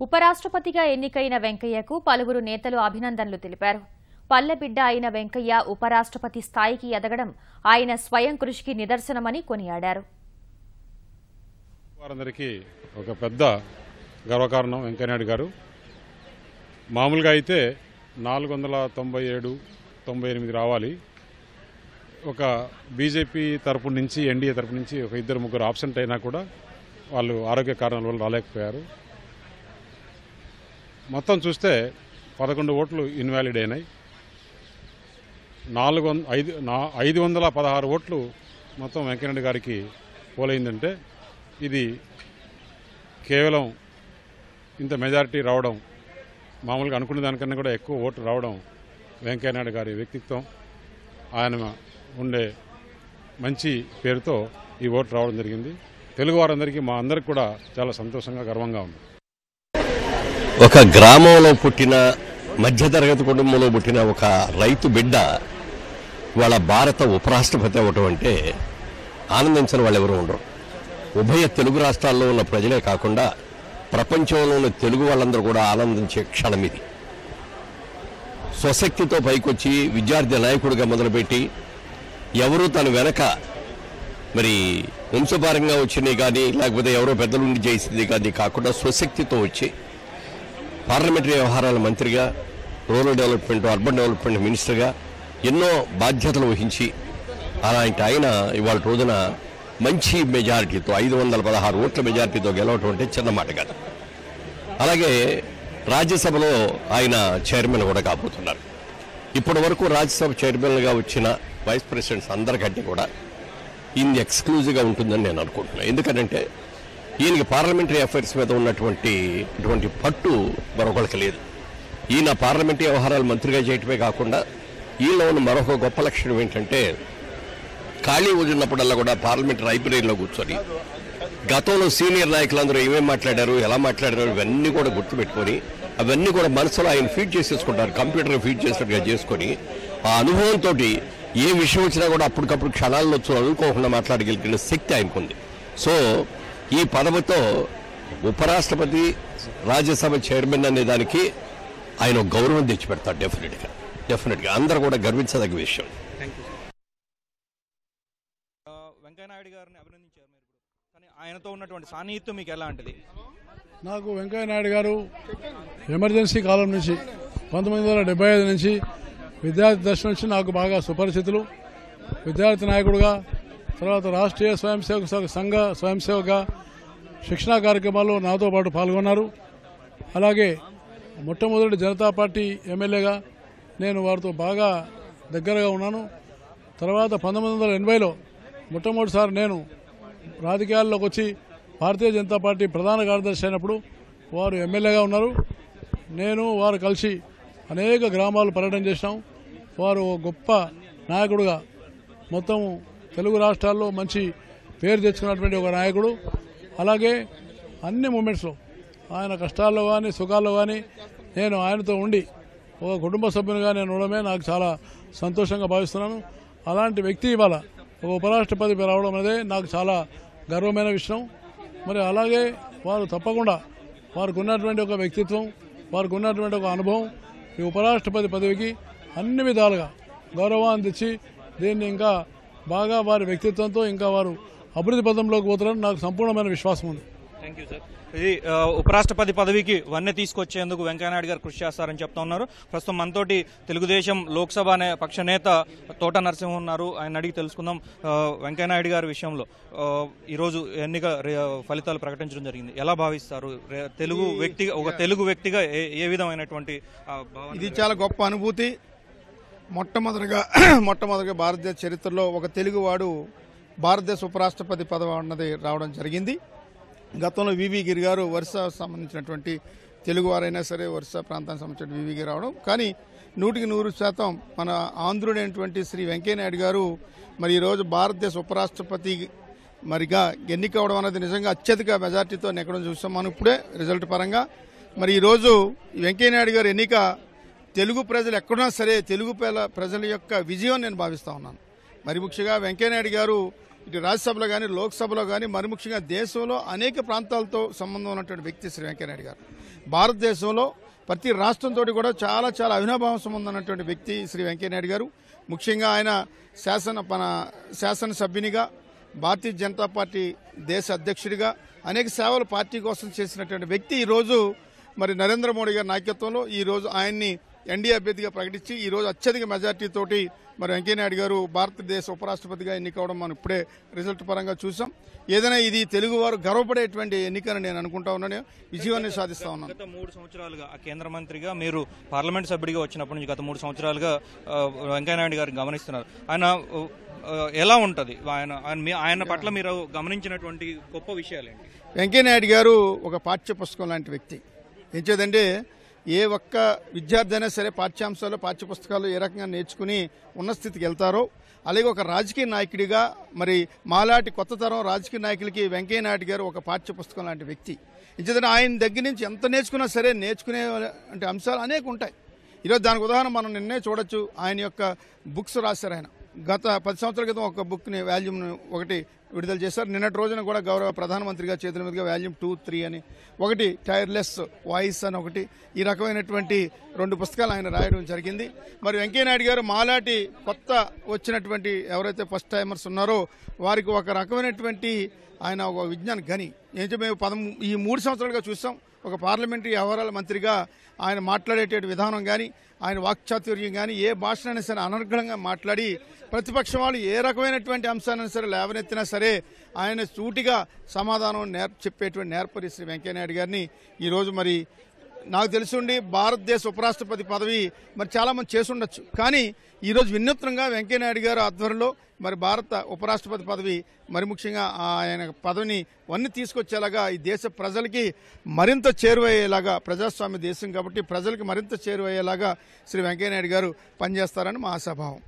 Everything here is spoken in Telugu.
ఉపరాష్ట్రపతిగా ఎన్నికైన వెంకయ్యకు పలువురు నేతలు అభినందనలు తెలిపారు. పల్లెబిడ్డ అయిన వెంకయ్య ఉపరాష్ట్రపతి స్థాయికి ఎదగడం ఆయన స్వయం కృషికి నిదర్శనమని కొనియాడారు. వారందరికీ ఒక పెద్ద గర్వకారణం వెంకయ్యనాయుడు గారు. మామూలుగా అయితే 497-98 రావాలి. ఒక బీజేపీ తరపు నుంచి ఎన్డీఏ తరపు నుంచి ఒక 2-3 ఆబ్సెంట్ అయినా కూడా వాళ్ళు ఆరోగ్య కారణాల వల్ల రాలేకపోయారు. మొత్తం చూస్తే 11 ఓట్లు ఇన్వాలిడ్ అయినాయి. 516 ఓట్లు మొత్తం వెంకయ్యనాయుడు గారికి పోలైందంటే ఇది కేవలం ఇంత మెజారిటీ రావడం, మామూలుగా అనుకునే దానికన్నా కూడా ఎక్కువ ఓట్లు రావడం వెంకయ్యనాయుడు గారి వ్యక్తిత్వం, ఆయన ఉండే మంచి పేరుతో ఈ ఓటు రావడం జరిగింది. తెలుగు వారందరికీ మా అందరికి కూడా చాలా సంతోషంగా గర్వంగా ఉంది. ఒక గ్రామంలో పుట్టిన మధ్యతరగతి కుటుంబంలో పుట్టిన ఒక రైతు బిడ్డ వాళ్ళ భారత ఉపరాష్ట్రపతి అవ్వటం అంటే ఆనందించని వాళ్ళు ఎవరు ఉండరు. ఉభయ తెలుగు రాష్ట్రాల్లో ఉన్న ప్రజలే కాకుండా ప్రపంచంలో ఉన్న తెలుగు వాళ్ళందరూ కూడా ఆనందించే క్షణం ఇది. స్వశక్తితో పైకొచ్చి విద్యార్థి నాయకుడిగా మొదలుపెట్టి ఎవరు తన వెనక మరి వంశపారంగా వచ్చినాయి కానీ లేకపోతే ఎవరో పెద్దలుండి చేసింది కానీ కాకుండా స్వశక్తితో వచ్చి పార్లమెంటరీ వ్యవహారాల మంత్రిగా, రూరల్ డెవలప్మెంట్, అర్బన్ డెవలప్మెంట్ మినిస్టర్గా ఎన్నో బాధ్యతలు వహించి అలాంటి ఆయన ఇవాళ రోజున మంచి మెజారిటీతో 516 ఓట్ల మెజారిటీతో గెలవటం అంటే చిన్న మాట కాదు. అలాగే రాజ్యసభలో ఆయన చైర్మన్ కూడా కాబోతున్నారు. ఇప్పటి వరకు రాజ్యసభ చైర్మన్గా వచ్చిన వైస్ ప్రెసిడెంట్స్ అందరికంటే కూడా ఈయన ఎక్స్క్లూజివ్గా ఉంటుందని నేను అనుకుంటున్నాను. ఎందుకంటే ఈయనకి పార్లమెంటరీ అఫైర్స్ మీద ఉన్నటువంటి పట్టు మరొకరికి లేదు. ఈయన పార్లమెంటరీ వ్యవహారాల మంత్రిగా చేయటమే కాకుండా ఈయనలో ఉన్న మరొక గొప్ప లక్షణం ఏంటంటే ఖాళీ ఉన్నప్పుడల్లా కూడా పార్లమెంట్ లైబ్రరీలో కూర్చొని గతంలో సీనియర్ నాయకులందరూ ఏమేమి మాట్లాడారు, ఎలా మాట్లాడారు ఇవన్నీ కూడా గుర్తుపెట్టుకొని అవన్నీ కూడా మనసులో ఆయన ఫీడ్ చేసేసుకుంటారు. కంప్యూటర్ ఫీడ్ చేసినట్టుగా చేసుకొని ఆ అనుభవంతో ఏ విషయం వచ్చినా కూడా అప్పటికప్పుడు క్షణాల్లో చదువుకోకుండా మాట్లాడగలిగిన శక్తి ఆయనకుంది. సో ఈ పదవితో ఉపరాష్ట్రపతి, రాజ్యసభ చైర్మన్ అనే దానికి ఆయన గౌరవం తెచ్చిపెడతారు. డెఫినెట్గా అందరూ కూడా గర్వించదగ్గ విషయం. వెంకయ్యనాయుడు గారిని అభినందించారు మీరు, కానీ ఆయనతో ఉన్నటువంటి సాన్నిహిత్యం మీకు ఎలా ఉంటుంది? నాకు వెంకయ్యనాయుడు గారు ఎమర్జెన్సీ కాలం నుంచి 1975 నుంచి విద్యార్థి దశ నుంచి నాకు బాగా సుపరిచితులు. విద్యార్థి నాయకుడుగా, తర్వాత రాష్ట్రీయ స్వయంసేవక సంఘ స్వయంసేవక శిక్షణా కార్యక్రమాల్లో నాతో పాటు పాల్గొన్నారు. అలాగే మొట్టమొదటి జనతా పార్టీ ఎమ్మెల్యేగా నేను వారితో బాగా దగ్గరగా ఉన్నాను. తర్వాత 1980లో మొట్టమొదటిసారి నేను రాజకీయాల్లోకి వచ్చి భారతీయ జనతా పార్టీ ప్రధాన కార్యదర్శి అయినప్పుడు వారు ఎమ్మెల్యేగా ఉన్నారు. నేను వారు కలిసి అనేక గ్రామాలు పర్యటన చేసినాం. వారు గొప్ప నాయకుడుగా మొత్తం తెలుగు రాష్ట్రాల్లో మంచి పేరు తెచ్చుకున్నటువంటి ఒక నాయకుడు. అలాగే అన్ని మూమెంట్స్లో ఆయన కష్టాల్లో కానీ సుఖాల్లో కానీ నేను ఆయనతో ఉండి ఒక కుటుంబ సభ్యునిగా నేను ఉండడమే నాకు చాలా సంతోషంగా భావిస్తున్నాను. అలాంటి వ్యక్తి ఇవాళ ఒక ఉపరాష్ట్రపతి రావడం అనేది నాకు చాలా గర్వమైన విషయం. మరి అలాగే వారు తప్పకుండా వారికి ఉన్నటువంటి ఒక వ్యక్తిత్వం, వారికి ఉన్నటువంటి ఒక అనుభవం ఈ ఉపరాష్ట్రపతి పదవికి అన్ని విధాలుగా గౌరవాన్ని తెచ్చి దీన్ని ఇంకా బాగా వారి వ్యక్తిత్వంతో ఇంకా వారు అభివృద్ధి పదంలోకి పోతారని నాకు సంపూర్ణమైన విశ్వాసం ఉంది. Thank you sir. ఇది ఉపరాష్ట్రపతి పదవికి వన్నె తీసుకొచ్చేందుకు వెంకయ్యనాయుడు గారు కృషి చేస్తారని చెప్తా ఉన్నారు. ప్రస్తుతం మనతోటి తెలుగుదేశం లోక్సభ పక్ష నేత తోట నరసింహ ఉన్నారు. ఆయన అడిగి తెలుసుకుందాం. వెంకయ్యనాయుడు గారి విషయంలో ఈరోజు ఎన్నిక ఫలితాలు ప్రకటించడం జరిగింది. ఎలా భావిస్తారు? ఒక తెలుగు వ్యక్తిగా ఏ విధమైనటువంటి ఇది చాలా గొప్ప అనుభూతి. మొట్టమొదటిగా భారతదేశ చరిత్రలో ఒక తెలుగువాడు భారతదేశ ఉపరాష్ట్రపతి పదవి అన్నది రావడం జరిగింది. గతంలో వివి గిరి గారు ఒరిస్సా సంబంధించినటువంటి తెలుగువారైనా సరే ఒరిస్సా ప్రాంతానికి సంబంధించిన వివి గిరి రావడం, కానీ 100% మన ఆంధ్రుడైనటువంటి శ్రీ వెంకయ్యనాయుడు గారు మరి ఈరోజు భారతదేశ ఉపరాష్ట్రపతి మరిగా ఎన్నికవడం అనేది నిజంగా అత్యధిక మెజార్టీతో ఎక్కడం చూస్తాం మనం ఇప్పుడే రిజల్ట్ పరంగా. మరి ఈరోజు వెంకయ్యనాయుడు గారు ఎన్నిక తెలుగు ప్రజలు ఎక్కడున్నా సరే తెలుగు ప్రజల యొక్క విజయం నేను భావిస్తా ఉన్నాను. మరి ముఖ్యంగా వెంకయ్యనాయుడు గారు ఇటు రాజ్యసభలో కానీ లోక్సభలో కానీ మరి ముఖ్యంగా దేశంలో అనేక ప్రాంతాలతో సంబంధం ఉన్నటువంటి వ్యక్తి శ్రీ వెంకయ్యనాయుడు గారు. భారతదేశంలో ప్రతి రాష్ట్రంతో కూడా చాలా చాలా అవినాభావం సంబంధం ఉన్నటువంటి వ్యక్తి శ్రీ వెంకయ్యనాయుడు గారు. ముఖ్యంగా ఆయన శాసనసభ్యునిగా, భారతీయ జనతా పార్టీ దేశ అధ్యక్షుడిగా అనేక సేవలు పార్టీ కోసం చేసినటువంటి వ్యక్తి ఈరోజు మరి నరేంద్ర మోడీ గారి నాయకత్వంలో ఈరోజు ఆయన్ని ఎన్డీఏ అభ్యర్థిగా ప్రకటించి ఈరోజు అత్యధిక మెజార్టీతోటి మరి వెంకయ్యనాయుడు గారు భారతదేశ ఉపరాష్ట్రపతిగా ఎన్నికవడం మనం ఇప్పుడే రిజల్ట్ పరంగా చూసాం. ఏదైనా ఇది తెలుగువారు గర్వపడేటువంటి ఎన్నికని నేను అనుకుంటా ఉన్నాను. విజయాన్ని సాధిస్తా ఉన్నాను. గత 3 సంవత్సరాలుగా కేంద్ర మంత్రిగా మీరు పార్లమెంట్ సభ్యుడిగా వచ్చినప్పటి నుంచి గత 3 సంవత్సరాలుగా వెంకయ్యనాయుడు గారిని గమనిస్తున్నారు. ఆయన ఎలా ఉంటుంది, ఆయన పట్ల మీరు గమనించినటువంటి గొప్ప విషయాలు ఏంటి? వెంకయ్యనాయుడు గారు ఒక పాఠ్య పుస్తకం లాంటి వ్యక్తి. ఏం చేదంటే ఏ ఒక్క విద్యార్థి అయినా సరే పాఠ్యాంశాలు పాఠ్యపుస్తకాలు ఏ రకంగా నేర్చుకుని ఉన్న స్థితికి వెళ్తారో అలాగే ఒక రాజకీయ నాయకుడిగా మరి మాలాంటి కొత్త తరం రాజకీయ నాయకులకి వెంకయ్యనాయుడు గారు ఒక పాఠ్య పుస్తకం లాంటి వ్యక్తి. ఎందుకంటే ఆయన దగ్గర నుంచి ఎంత నేర్చుకున్నా సరే నేర్చుకునే అంటే అంశాలు అనేక ఉంటాయి. ఈరోజు దానికి ఉదాహరణ మనం నిన్నే చూడొచ్చు. ఆయన యొక్క బుక్స్ రాశారు. ఆయన గత 10 సంవత్సరాల క్రితం ఒక బుక్ని వాల్యూమ్ ఒకటి విడుదల చేశారు. నిన్నటి రోజున కూడా గౌరవ ప్రధానమంత్రిగా చేతుల మీదుగా వాల్యూమ్ 2, 3 అని ఒకటి, టైర్లెస్ వాయిస్ అని ఒకటి, ఈ రకమైనటువంటి 2 పుస్తకాలు ఆయన రాయడం జరిగింది. మరి వెంకయ్యనాయుడు గారు మాలాటి కొత్త వచ్చినటువంటి ఎవరైతే ఫస్ట్ టైమర్స్ ఉన్నారో వారికి ఒక రకమైనటువంటి ఆయన ఒక విజ్ఞాన గని. ఏంటంటే మేము ఈ 3 సంవత్సరాలుగా చూసాం. ఒక పార్లమెంటరీ వ్యవహారాల మంత్రిగా ఆయన మాట్లాడేటువంటి విధానం కానీ ఆయన వాక్చాతుర్యం కానీ ఏ భాషనైనా సరే అనర్గళంగా మాట్లాడి ప్రతిపక్షం వాళ్ళు ఏ రకమైనటువంటి అంశాలైనా సరే లేవనెత్తినా సరే ఆయన సూటిగా సమాధానం చెప్పేటువంటి నేర్పరి శ్రీ వెంకయ్యనాయుడు గారిని ఈరోజు మరి నాకు తెలుసుండి భారతదేశ ఉపరాష్ట్రపతి పదవి మరి చాలామంది చేసుండొచ్చు. కానీ ఈరోజు వినూత్నంగా వెంకయ్యనాయుడు గారు ఆధ్వర్యంలో మరి భారత ఉపరాష్ట్రపతి పదవి మరి ముఖ్యంగా ఆయన పదవిని వన్నీ తీసుకొచ్చేలాగా ఈ దేశ ప్రజలకి మరింత చేరువయ్యేలాగా, ప్రజాస్వామ్య దేశం కాబట్టి ప్రజలకి మరింత చేరువయ్యేలాగా శ్రీ వెంకయ్యనాయుడు గారు పనిచేస్తారని మా ఆశాభావం.